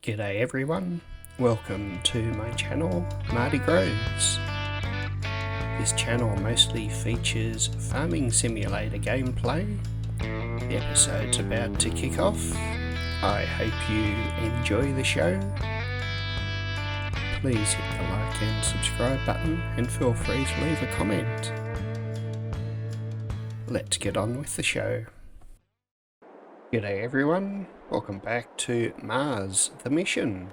G'day everyone, welcome to my channel, MartyGrows. This channel mostly features farming simulator gameplay. The episode's about to kick off. I hope you enjoy the show. Please hit the like and subscribe button and feel free to leave a comment. Let's get on with the show. G'day everyone, welcome back to Mars, the mission.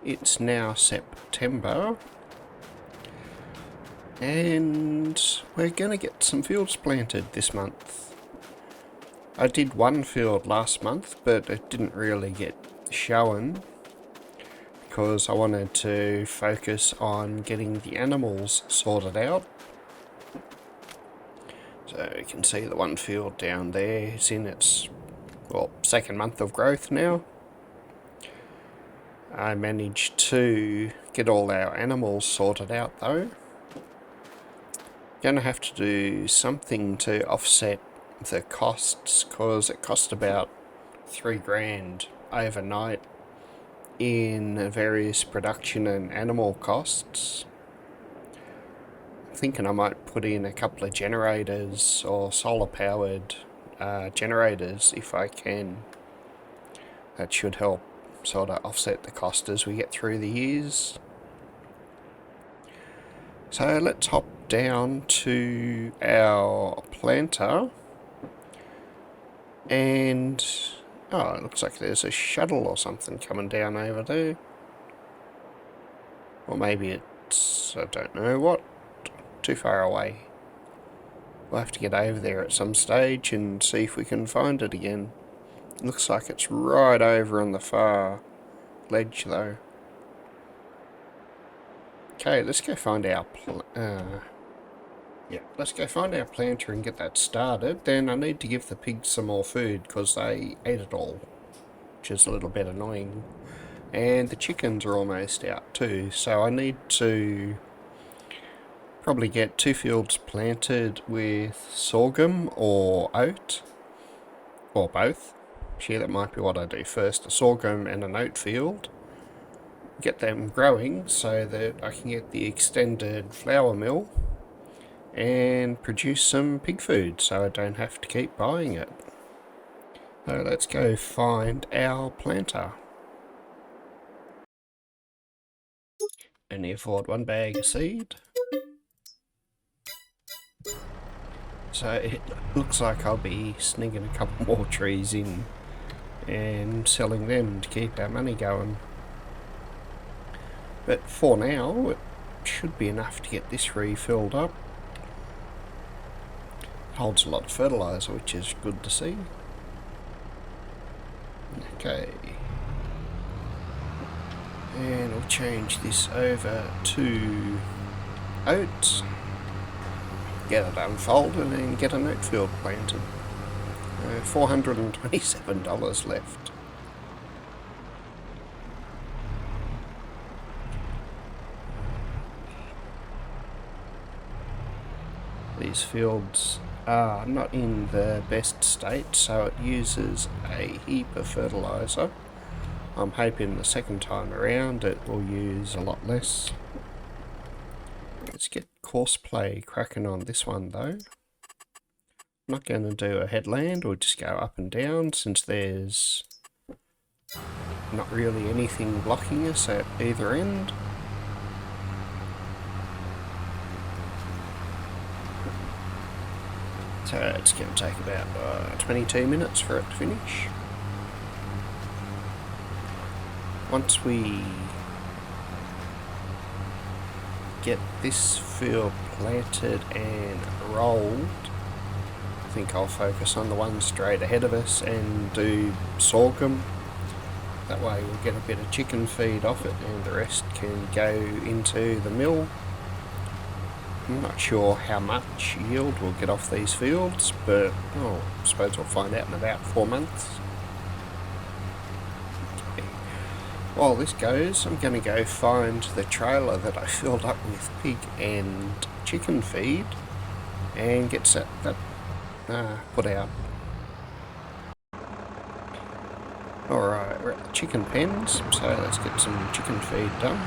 It's now September and we're gonna get some fields planted this month. I did one field last month, but it didn't really get shown because I wanted to focus on getting the animals sorted out. So you can see the one field down there is in its, second month of growth now. I managed to get all our animals sorted out though. Gonna have to do something to offset the costs, because it cost about $3,000 overnight in various production and animal costs. Thinking I might put in a couple of generators or solar powered generators if I can. That should help sort of offset the cost as we get through the years. So let's hop down to our planter and it looks like there's a shuttle or something coming down over there, or maybe it's, I don't know what. Too far away. We'll have to get over there at some stage and see if we can find it again. Looks like it's right over on the far ledge though. Okay, let's go find our let's go find our planter and get that started. Then I need to give the pigs some more food because they ate it all, which is a little bit annoying. And the chickens are almost out too, so I need to probably get 2 fields planted with sorghum or oat, or both. Actually, that might be what I do first, a sorghum and an oat field. Get them growing so that I can get the extended flour mill and produce some pig food so I don't have to keep buying it. So let's go find our planter. Only afford 1 bag of seed. So it looks like I'll be sneaking a couple more trees in and selling them to keep our money going. But for now, it should be enough to get this refilled up. It holds a lot of fertilizer, which is good to see. Okay. And I'll change this over to oats. Get it unfolded and get an oat field planted. $427 left. These fields are not in the best state, so it uses a heap of fertilizer. I'm hoping the second time around it will use a lot less. Let's get courseplay cracking on this one though. I'm not going to do a headland, or just go up and down since there's not really anything blocking us at either end. So it's going to take about 22 minutes for it to finish. Once we get this field planted and rolled, I think I'll focus on the one straight ahead of us and do sorghum. That way we'll get a bit of chicken feed off it and the rest can go into the mill. I'm not sure how much yield we'll get off these fields, but I suppose we'll find out in about 4 months. While this goes, I'm going to go find the trailer that I filled up with pig and chicken feed and get that put out. Alright, we're at the chicken pens, so let's get some chicken feed done.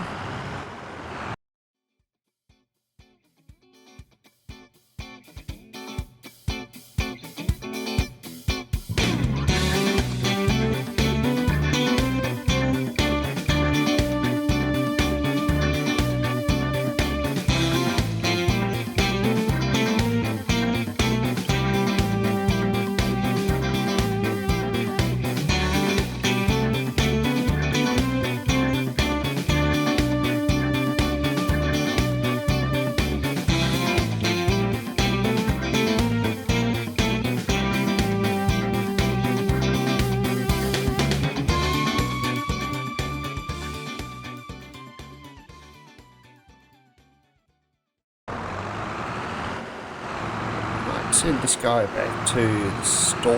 Send this guy back to the store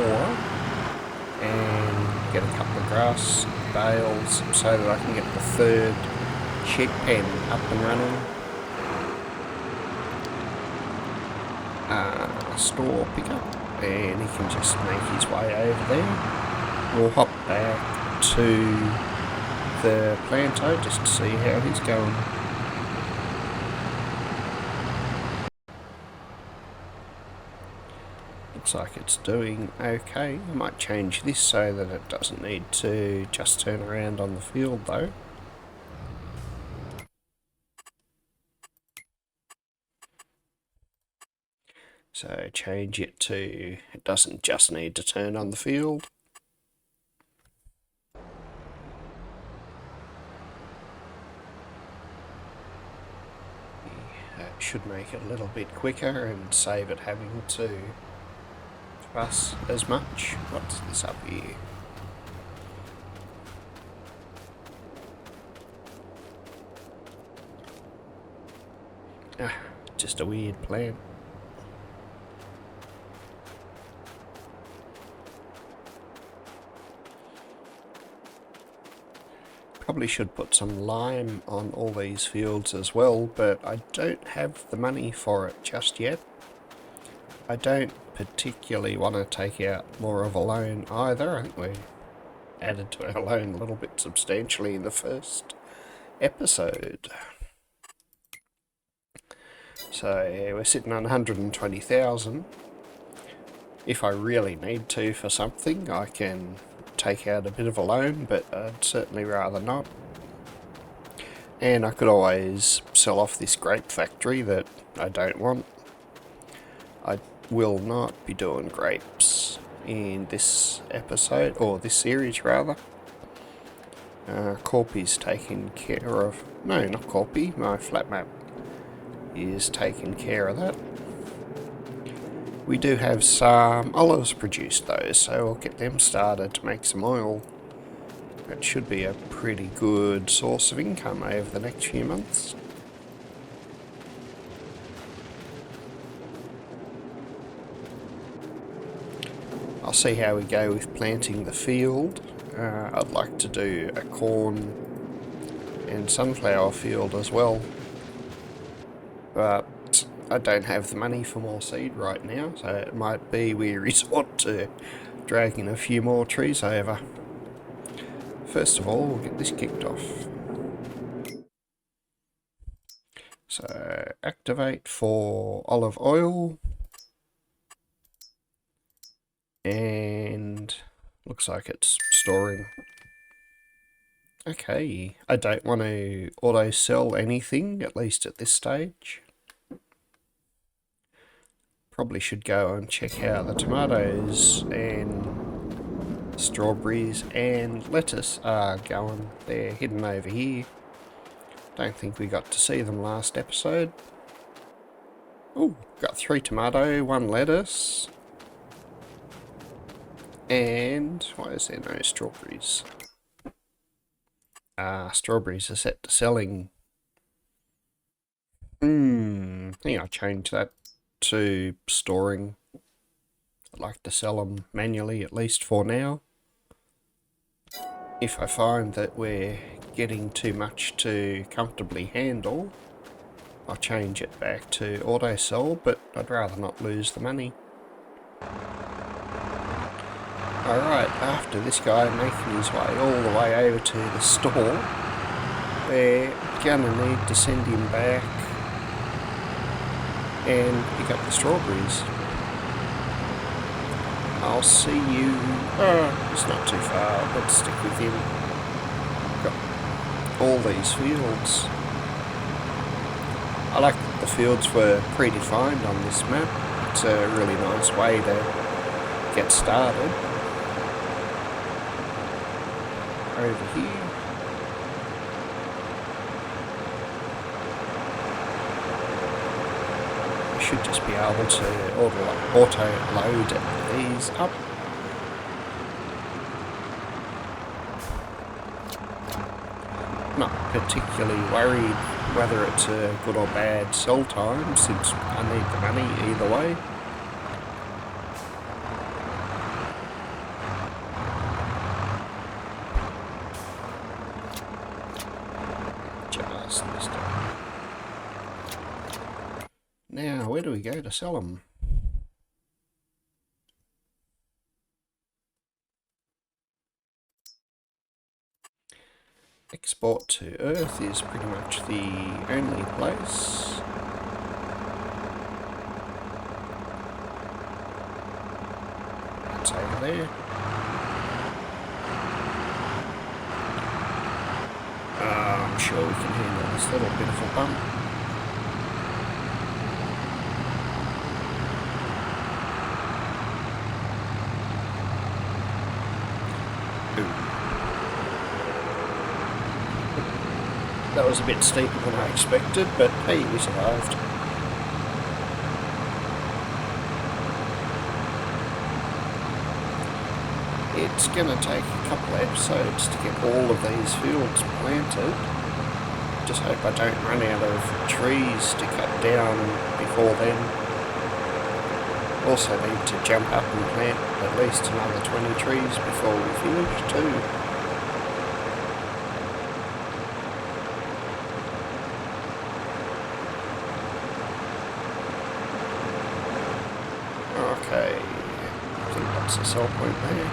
and get a couple of grass bales so that I can get the third sheep pen up and running. Store pickup, and he can just make his way over there. We'll hop back to the planto just to see how he's going. Looks like it's doing okay. I might change this so that it doesn't need to just turn around on the field though. So change it to, it doesn't just need to turn on the field. That should make it a little bit quicker and save it having to fuss as much. What's this up here? Just a weird plan. Probably should put some lime on all these fields as well, but I don't have the money for it just yet. I don't particularly want to take out more of a loan either. I think we added to our loan a little bit substantially in the first episode. So yeah, we're sitting on 120,000. If I really need to for something, I can take out a bit of a loan, but I'd certainly rather not. And I could always sell off this grape factory that I don't want. I will not be doing grapes in this episode, or this series rather. Corpy's taking care of, no, not Corpy, my flat map is taking care of that. We do have some olives produced though, so we'll get them started to make some oil. That should be a pretty good source of income over the next few months. I'll see how we go with planting the field. I'd like to do a corn and sunflower field as well, but I don't have the money for more seed right now, so it might be we resort to dragging a few more trees over. First of all, we'll get this kicked off. So, activate for olive oil. And looks like it's storing. Okay, I don't want to auto sell anything, at least at this stage. Probably should go and check how the tomatoes and strawberries and lettuce are going. They're hidden over here. Don't think we got to see them last episode. Oh, got 3 tomato, 1 lettuce. And why is there no strawberries? Strawberries are set to selling. I think I'll change that to storing. I'd like to sell them manually, at least for now. If I find that we're getting too much to comfortably handle, I'll change it back to auto sell, but I'd rather not lose the money. Alright, after this guy making his way all the way over to the store, we're gonna need to send him back and pick up the strawberries. I'll see you... it's not too far, let's stick with him. Got all these fields. I like that the fields were predefined on this map. It's a really nice way to get started. Over here. I should just be able to auto-load these up. Not particularly worried whether it's a good or bad sell time, since I need the money either way. Just missed it. Now, where do we go to sell them? Export to Earth is pretty much the only place. That's over there. I'm sure we can handle this little bit of a bump. That was a bit steeper than I expected, but hey, we survived. It's going to take a couple of episodes to get all of these fields planted. Just hope I don't run out of trees to cut down before then. Also need to jump up and plant at least another 20 trees before we finish too. Okay, I think that's the sell point there.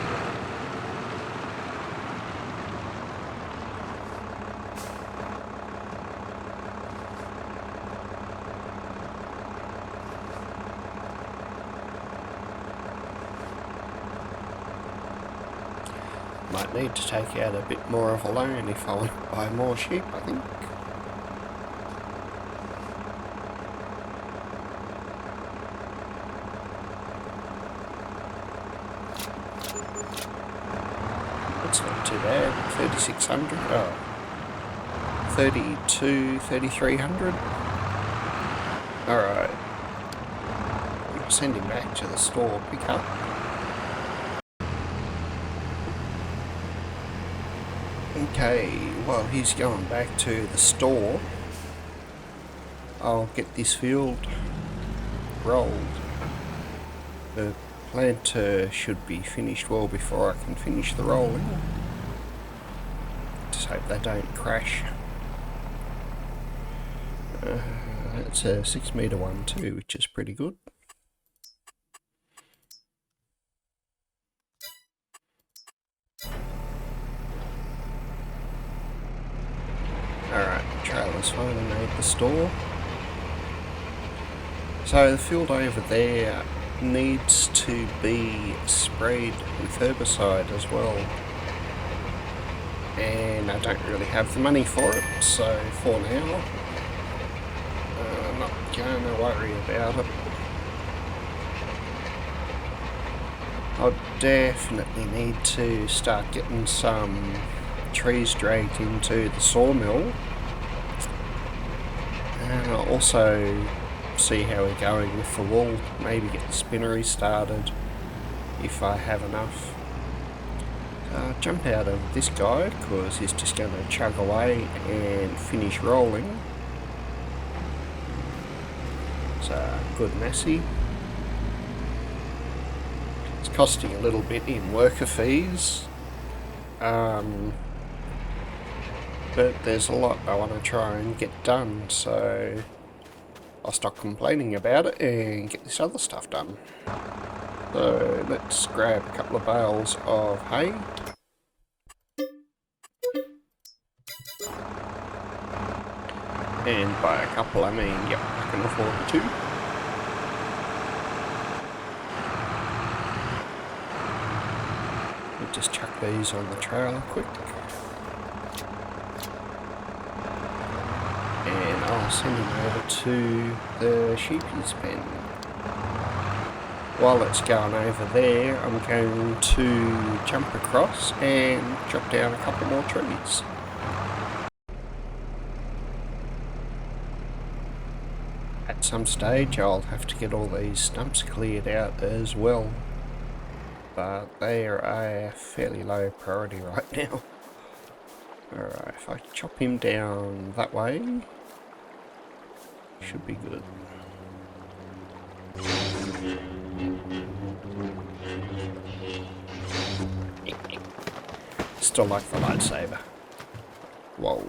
Might need to take out a bit more of a loan if I want to buy more sheep, I think. That's not too bad. 3,600. Oh. 32, 3,300. Alright. I'll send him back to the store, pick up. Okay, while he's going back to the store, I'll get this field rolled. The planter should be finished well before I can finish the rolling. Just hope they don't crash. It's a 6 metre one too, which is pretty good. Alright, trailer's finally made the store. So the field over there needs to be sprayed with herbicide as well. And I don't really have the money for it, so for now, I'm not gonna worry about it. I'll definitely need to start getting some trees dragged into the sawmill, and I'll also see how we're going with the wool, maybe get the spinnery started if I have enough. I'll jump out of this guy because he's just going to chug away and finish rolling. So good messy. It's costing a little bit in worker fees. But there's a lot I want to try and get done, so I'll stop complaining about it and get this other stuff done. So let's grab a couple of bales of hay. And by a couple I mean, yep, I can afford the two. We'll just chuck these on the trailer quick. And I'll send him over to the sheepie's pen. While it's going over there, I'm going to jump across and chop down a couple more trees. At some stage I'll have to get all these stumps cleared out as well, but they are a fairly low priority right now. Alright, if I chop him down that way, should be good. Still like the lightsaber. Whoa.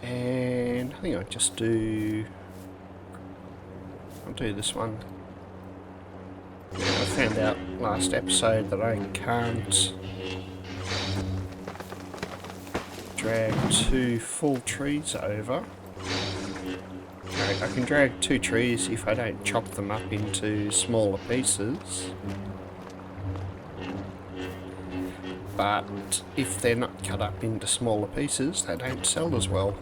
And I think I'll just do... I'll do this one. I found out last episode that I can't drag two full trees over. I can drag two trees if I don't chop them up into smaller pieces. But if they're not cut up into smaller pieces, they don't sell as well.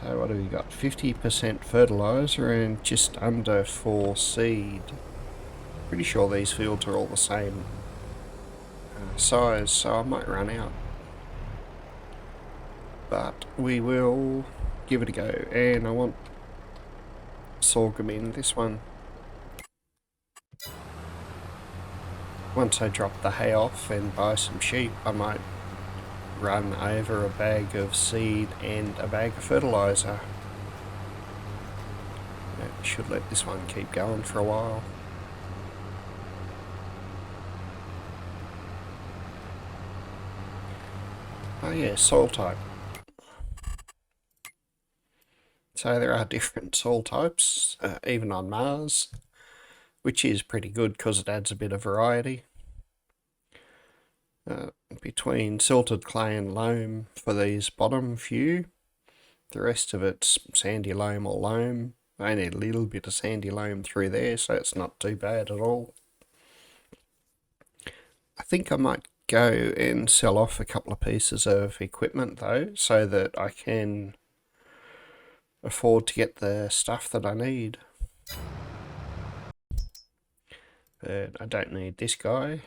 So what have we got? 50% fertilizer and just under 4 seed. Pretty sure these fields are all the same size, so I might run out. But we will give it a go. And I want sorghum in this one. Once I drop the hay off and buy some sheep, I might run over a bag of seed and a bag of fertilizer. Should let this one keep going for a while. Oh yeah, soil type. So there are different soil types, even on Mars, which is pretty good because it adds a bit of variety. Between silted clay and loam for these bottom few. The rest of it's sandy loam or loam. Only a little bit of sandy loam through there, so it's not too bad at all. I think I might go and sell off a couple of pieces of equipment though, so that I can afford to get the stuff that I need. But I don't need this guy.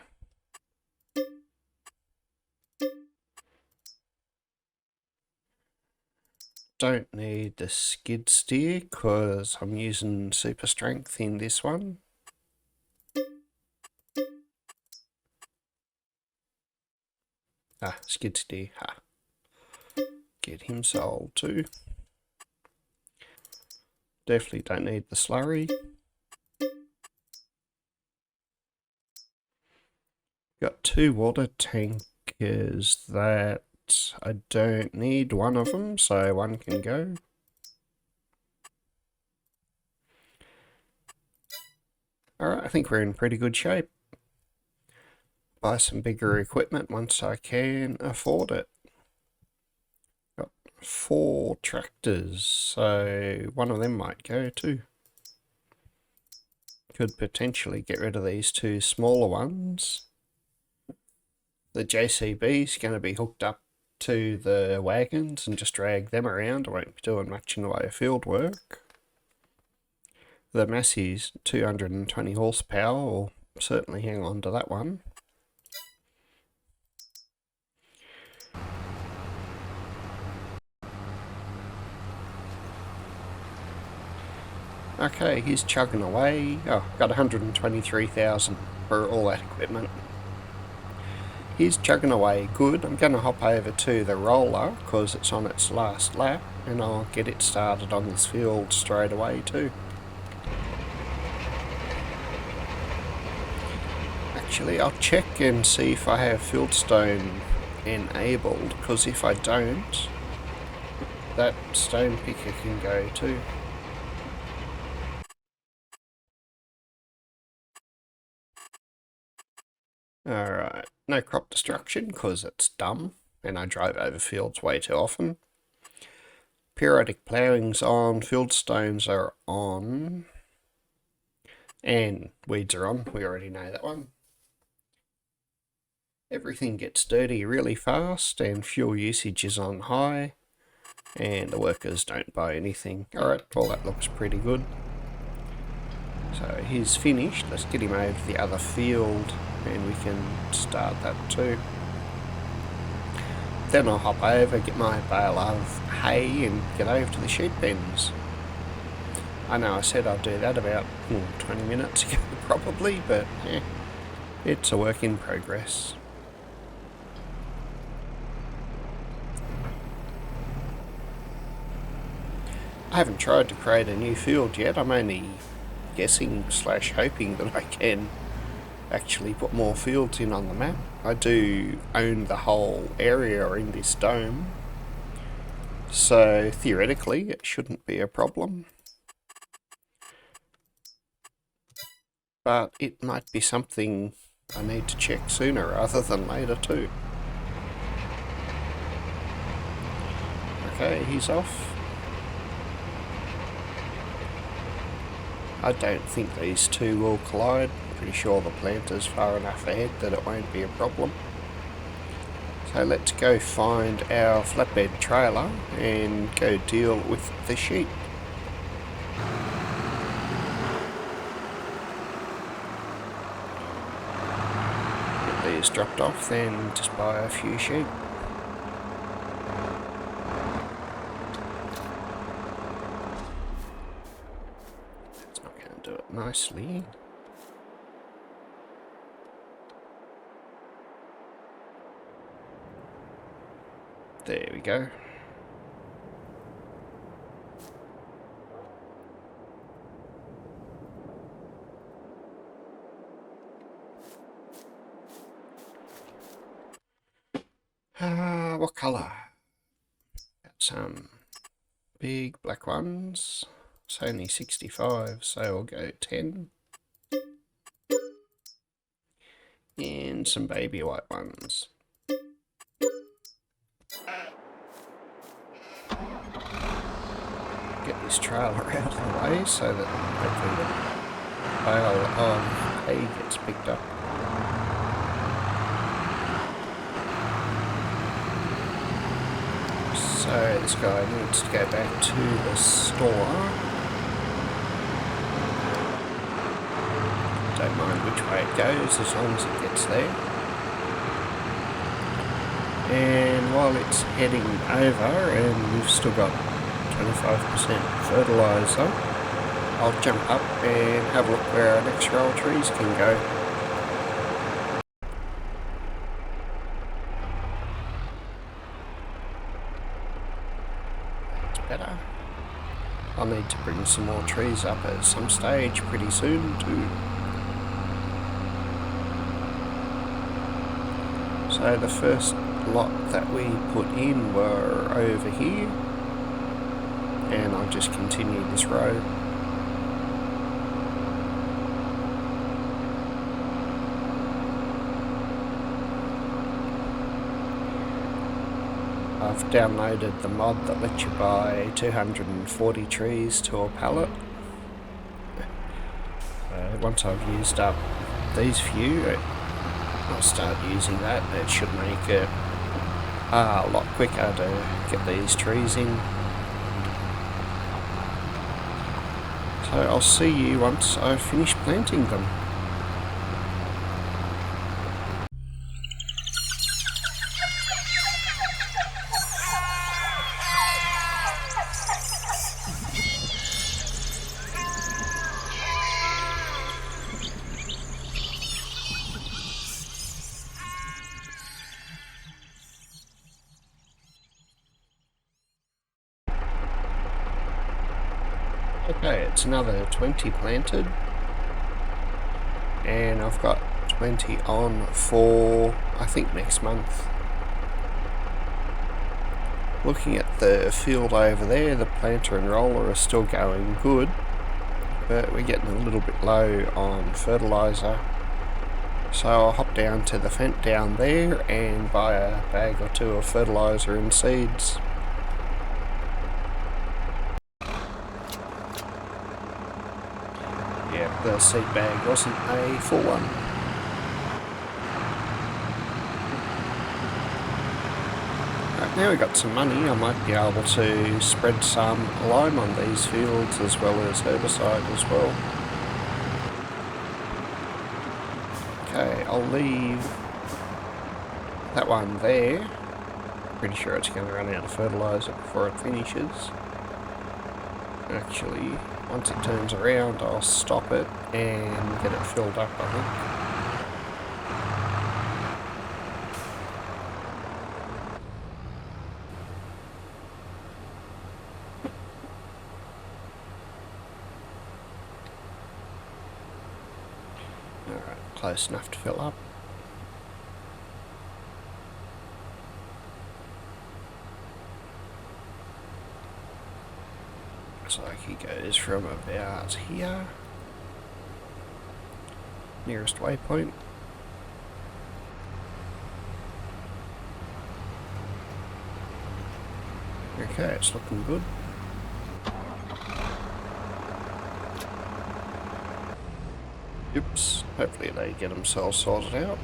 Don't need the skid steer because I'm using super strength in this one. Skid steer. Get him sold too. Definitely don't need the slurry. Got 2 water tankers that I don't need one of them, so one can go. Alright, I think we're in pretty good shape. buy some bigger equipment once I can afford it. Got 4 tractors, so one of them might go too. Could potentially get rid of these 2 smaller ones. The JCB is going to be hooked up to the wagons and just drag them around. I won't be doing much in the way of field work. The Massey's 220 horsepower, will certainly hang on to that one. Okay, he's chugging away. Oh, got 123,000 for all that equipment. He's chugging away good. I'm going to hop over to the roller because it's on its last lap, and I'll get it started on this field straight away too. Actually, I'll check and see if I have fieldstone enabled, because if I don't, that stone picker can go too. Alright, no crop destruction because it's dumb and I drive over fields way too often. Periodic ploughings on, fieldstones are on, and weeds are on, we already know that one. Everything gets dirty really fast and fuel usage is on high, and the workers don't buy anything. Alright, well that looks pretty good. So he's finished. Let's get him over to the other field and we can start that too. Then I'll hop over, get my bale of hay and get over to the sheep pens. I know I said I'd do that about 20 minutes ago probably, but it's a work in progress. I haven't tried to create a new field yet. I'm only guessing / hoping that I can actually put more fields in on the map. I do own the whole area in this dome, so theoretically it shouldn't be a problem. But it might be something I need to check sooner rather than later too. Okay, he's off. I don't think these two will collide. Pretty sure the planter's far enough ahead that it won't be a problem. So let's go find our flatbed trailer and go deal with the sheep. Get these dropped off, then just buy a few sheep. That's not going to do it nicely. There we go. What colour? Got some big black ones. It's only 65, so we'll go 10. And some baby white ones. Get this trailer out of the way so that hopefully the bale of hay gets picked up. So this guy needs to go back to the store. Don't mind which way it goes as long as it gets there. And while it's heading over and we've still got 25% fertiliser, I'll jump up and have a look where our next row of trees can go. That's better. I'll need to bring some more trees up at some stage pretty soon too. So the first lot that we put in were over here, and I'll just continue this row. I've downloaded the mod that lets you buy 240 trees to a pallet. Once I've used up these few, I'll start using that. It should make it a lot quicker to get these trees in. So I'll see you once I've finished planting them. Okay, it's another 20 planted, and I've got 20 on for, I think, next month. Looking at the field over there, the planter and roller are still going good, but we're getting a little bit low on fertiliser. So I'll hop down to the fence down there and buy a bag or two of fertiliser and seeds. Yeah, the seed bag wasn't a full one. Right, now we've got some money, I might be able to spread some lime on these fields as well as herbicide as well. Okay, I'll leave that one there. Pretty sure it's going to run out of fertiliser before it finishes. Actually, once it turns around, I'll stop it and get it filled up, I think. Alright, close enough to fill up. Looks like he goes from about here, nearest waypoint. Okay, it's looking good. Oops, hopefully they get themselves sorted out,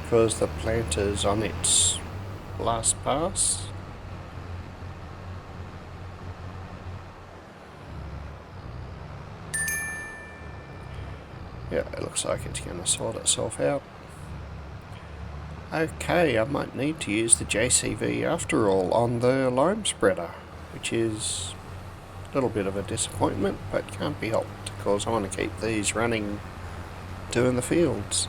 because the planter's on its last pass. Yeah, it looks like it's going to sort itself out. Okay, I might need to use the JCV after all on the lime spreader, which is a little bit of a disappointment, but can't be helped because I want to keep these running doing the fields.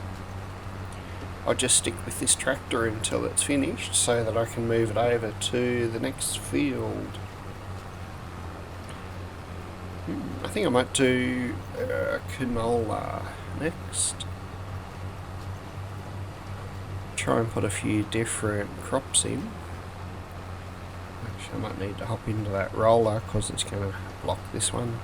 I'll just stick with this tractor until it's finished so that I can move it over to the next field. I think I might do canola next. Try and put a few different crops in. Actually, I might need to hop into that roller because it's going to block this one.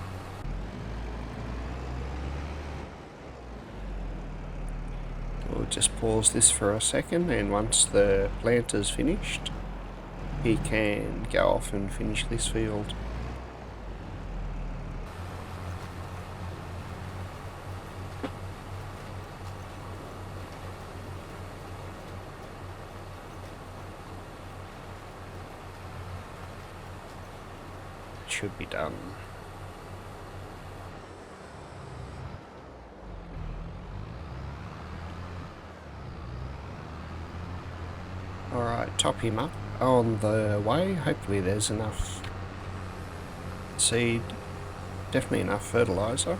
We'll just pause this for a second, and once the planter's finished, he can go off and finish this field. Should be done. Alright, top him up on the way. Hopefully there's enough seed, definitely enough fertiliser.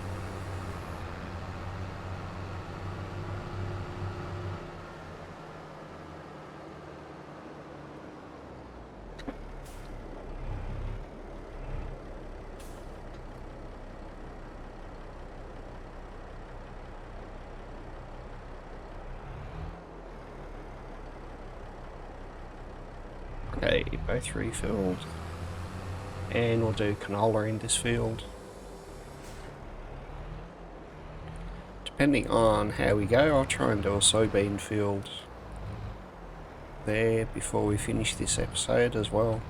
Okay, both refilled, and we'll do canola in this field. Depending on how we go, I'll try and do a soybean field. there before we finish this episode as well.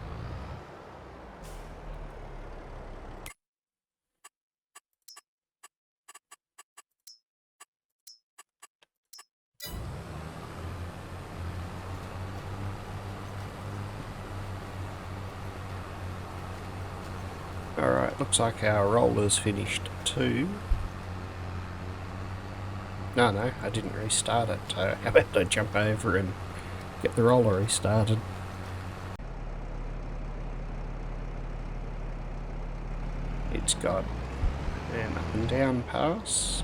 Alright, looks like our roller's finished too. No, I didn't restart it. How about I jump over and get the roller restarted? It's got an up and down pass.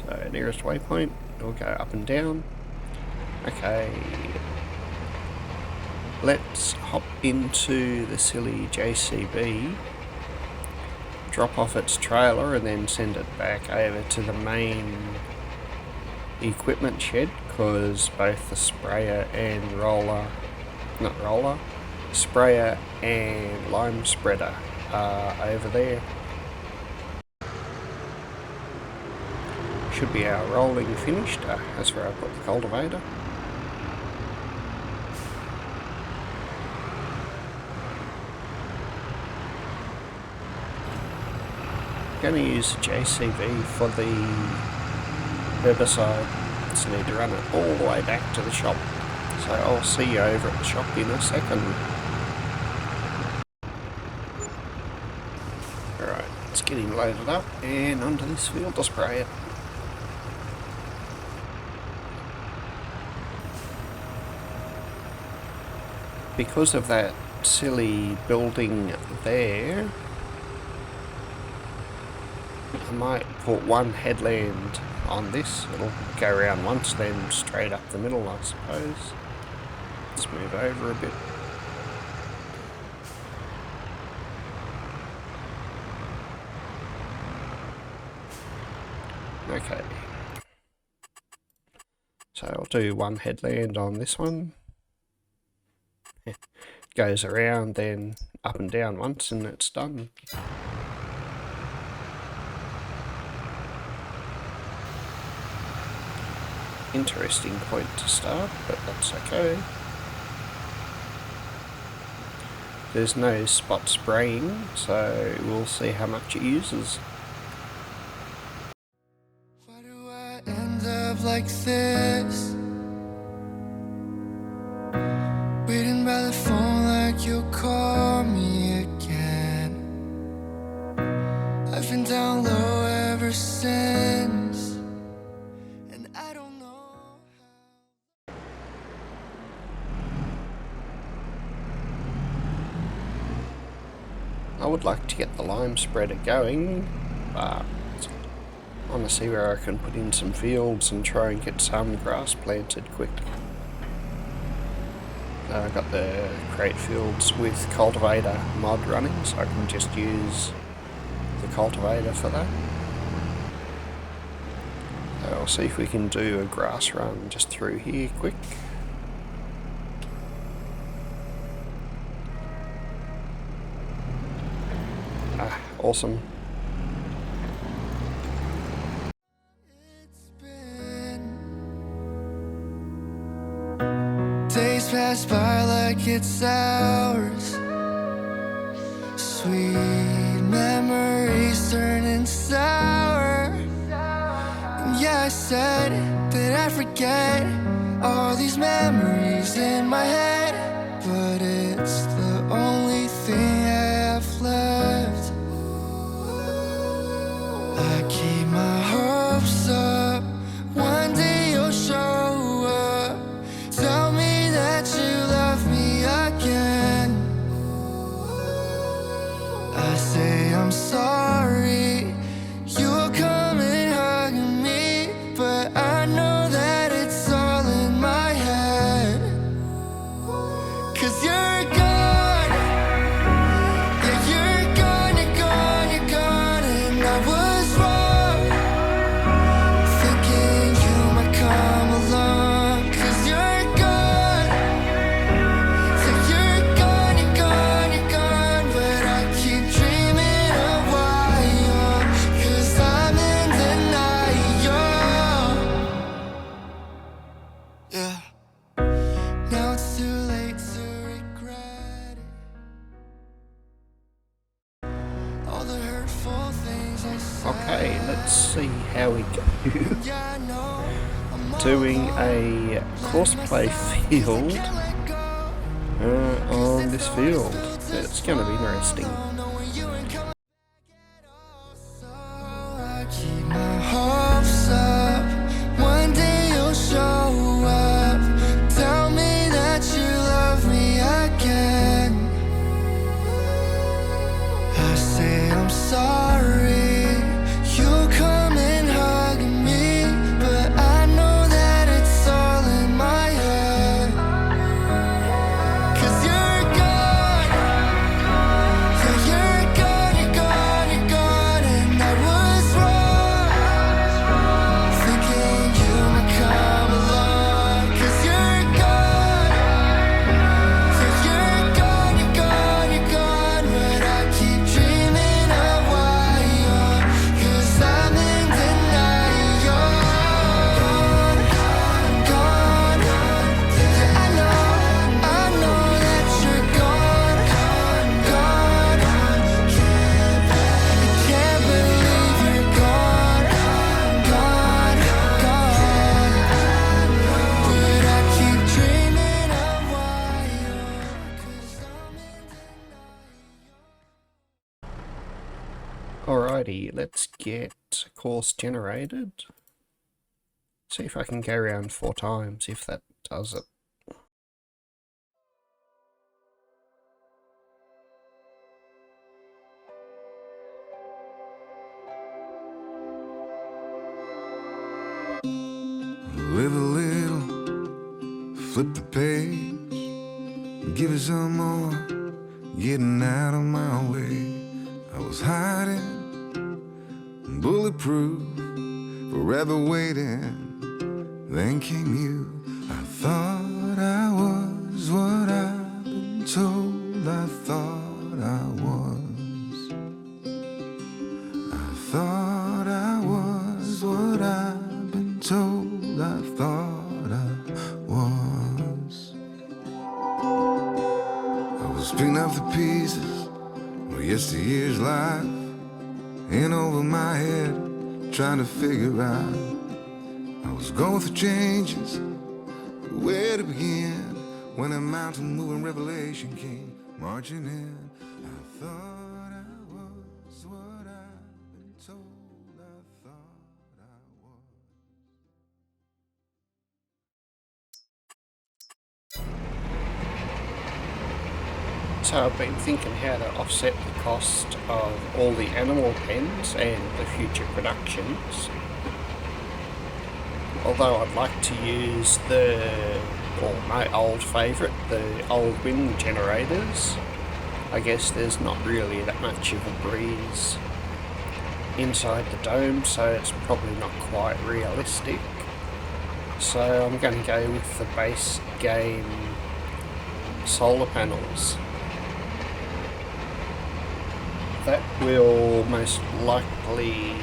So nearest waypoint, we'll go up and down. Okay. Let's hop into the silly JCB, drop off its trailer and then send it back over to the main equipment shed, because both the sprayer and sprayer and lime spreader are over there. Should be our rolling finished. That's where I put the cultivator. Going to use JCB for the herbicide. Just need to run it all the way back to the shop. So I'll see you over at the shop in a second. Alright, let's get him loaded up and onto this field to spray it. Because of that silly building there, I might put one headland on this. It'll go around once, then straight up the middle, I suppose. Let's move over a bit. Okay. So I'll do one headland on this one. Goes around, then up and down once, and it's done. Interesting point to start, but that's okay. There's no spot spraying, so we'll see how much it uses. Why do I end up like this? Waiting by the phone like you'll call me again. I've been down low ever since. I would like to get the lime spreader going, but I want to see where I can put in some fields and try and get some grass planted quick. I've got the crate fields with cultivator mod running, so I can just use the cultivator for that. So I'll see if we can do a grass run just through here quick. Awesome. Days pass by like it's hours. Sweet memories turning sour. And yeah, I said that I'd forget all these memories in my head, but it's the only thing I have left. I keep my hopes up, one day you'll show up. Tell me that you love me again. I say I'm sorry, you'll come and hug me, but I know that it's all in my head. 'Cause you're gone, yeah, you're gone, you're gone, you're gone, and I was wrong, thinking you might come along. 'Cause you're gone, yeah, you're gone, you're gone, you're gone, but I keep dreaming of why you're Okay, let's see how we go. Doing a crossplay field on this field. It's going to be interesting. Keep my hopes up. One day you'll show up. Tell me that you love me again. I say I'm sorry. You'll come and hug me, but I know that it's all in my head. 'Cause you're gone. Yeah, you're gone, you're gone, you're gone, and I was wrong, thinking you might come along. 'Cause you're gone. Yeah, you're gone, you're gone, you're gone, but I keep dreaming of why you're, 'cause I'm in denial. Gone, gone, yeah, I know that you're gone, gone, can't believe you're gone, gone, but I keep dreaming of why you're, 'cause I'm in denial. Alrighty, let's get a course generated. See if I can go around 4 times, if that does it. Live a little, flip the page, give it some more, getting out of my way. I was hiding, bulletproof, forever waiting. Then came you. I thought I was what I've been told. I thought I was. I thought I was what I've been told. I thought I was. I was picking up the pieces of yesteryear's life, in over my head, trying to figure out. I was going through changes, where to begin, when a mountain moving revelation came marching in. I thought I was what I've been told. I thought I was. So I've been thinking how to offset the cost of all the animal pens and the future productions. Although I'd like to use my old favourite, the old wind generators. I guess there's not really that much of a breeze inside the dome, so it's probably not quite realistic. So I'm going to go with the base game solar panels. That will most likely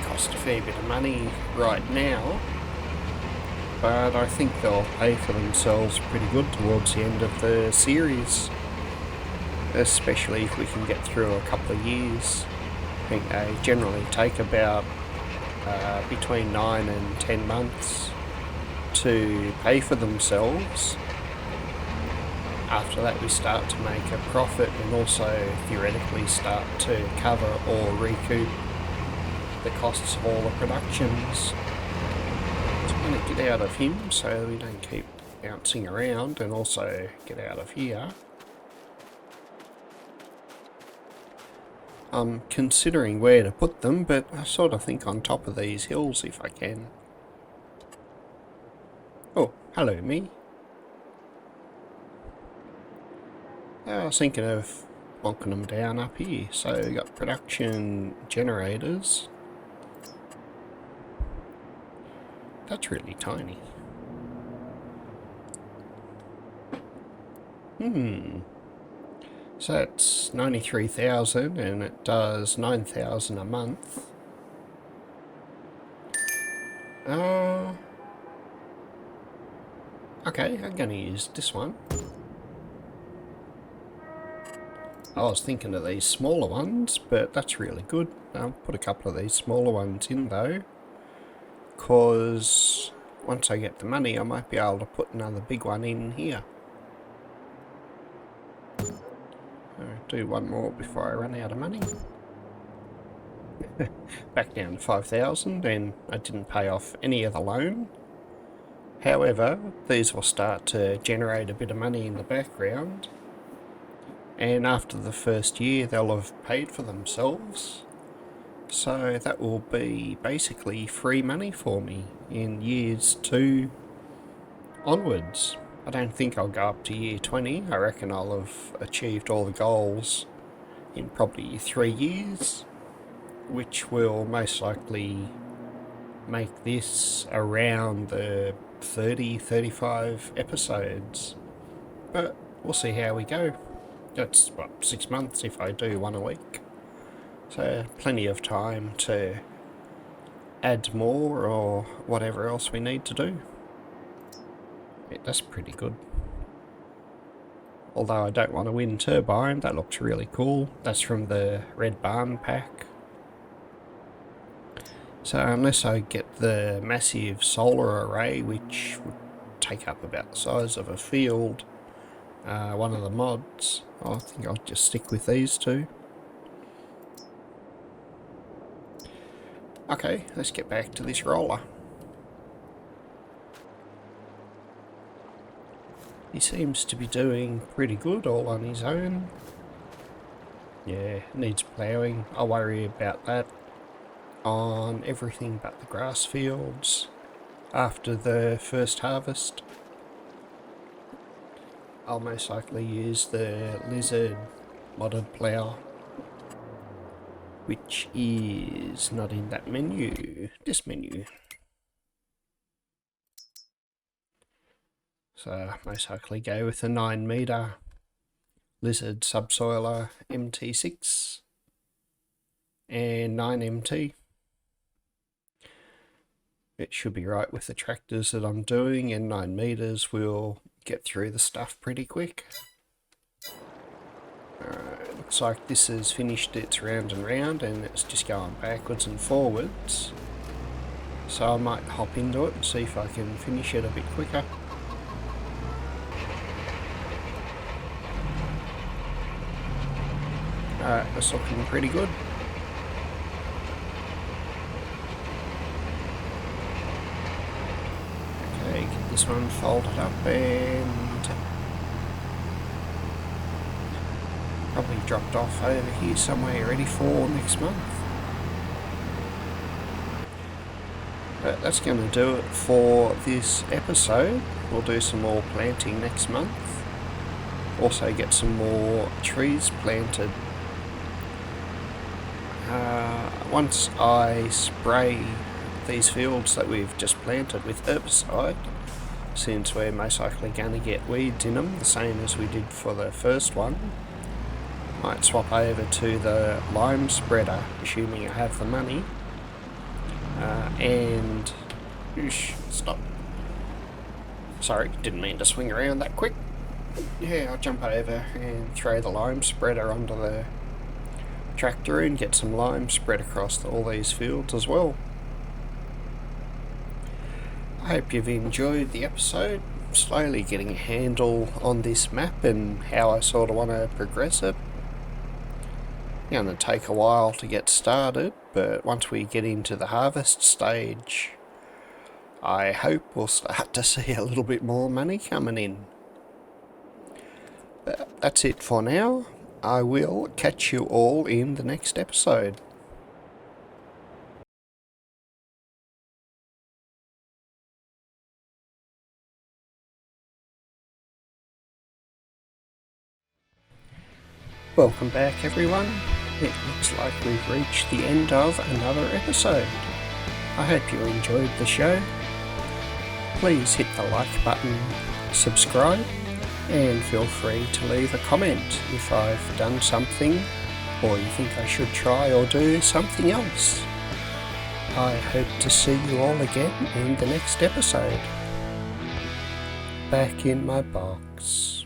cost a fair bit of money right now, but I think they'll pay for themselves pretty good towards the end of the series, especially if we can get through a couple of years. I think they generally take about between 9 and 10 months to pay for themselves. After that we start to make a profit and also theoretically start to cover or recoup the costs of all the productions. So I'm going to get out of him so we don't keep bouncing around, and also get out of here. I'm considering where to put them, but I sort of think on top of these hills if I can. Oh, hello me. I was thinking of bonking them down up here. So we've got production generators. That's really tiny. So it's 93,000 and it does 9,000 a month. Okay, I'm going to use this one. I was thinking of these smaller ones, but that's really good. I'll put a couple of these smaller ones in though, because once I get the money I might be able to put another big one in here. I'll do one more before I run out of money. Back down to 5,000, and I didn't pay off any of the loan. However, these will start to generate a bit of money in the background, and after the first year they'll have paid for themselves. So that will be basically free money for me in years 2 onwards. I don't think I'll go up to year 20. I reckon I'll have achieved all the goals in probably 3 years, which will most likely make this around the 30-35 episodes. But we'll see how we go. That's, what, 6 months if I do one a week. So plenty of time to add more or whatever else we need to do. Yeah, that's pretty good. Although I don't want to win turbine, that looks really cool. That's from the Red Barn pack. So unless I get the massive solar array, which would take up about the size of a field, one of the mods, I think I'll just stick with these two. Okay, let's get back to this roller. He seems to be doing pretty good all on his own. Yeah, needs ploughing. I'll worry about that on everything but the grass fields after the first harvest. I'll most likely use the lizard modded plough, which is not in that menu, this menu. So most likely go with the 9-metre lizard subsoiler MT6 and 9MT. It should be right with the tractors that I'm doing, and 9 metres will get through the stuff pretty quick. Looks like this has finished its round and round, and it's just going backwards and forwards. So I might hop into it and see if I can finish it a bit quicker. Alright, that's looking pretty good. Okay, get this one folded up and probably dropped off over here somewhere ready for next month. But that's going to do it for this episode. We'll do some more planting next month. Also get some more trees planted. Once I spray these fields that we've just planted with herbicide, since we're most likely going to get weeds in them, the same as we did for the first one, might swap over to the lime spreader, assuming I have the money, and stop. Sorry, didn't mean to swing around that quick. Yeah, I'll jump over and throw the lime spreader onto the tractor and get some lime spread across all these fields as well. I hope you've enjoyed the episode. I'm slowly getting a handle on this map and how I sort of want to progress it. It's going to take a while to get started, but once we get into the harvest stage, I hope we'll start to see a little bit more money coming in. But that's it for now. I will catch you all in the next episode. Welcome back, everyone. It looks like we've reached the end of another episode. I hope you enjoyed the show. Please hit the like button, subscribe, and feel free to leave a comment if I've done something or you think I should try or do something else. I hope to see you all again in the next episode. Back in my box.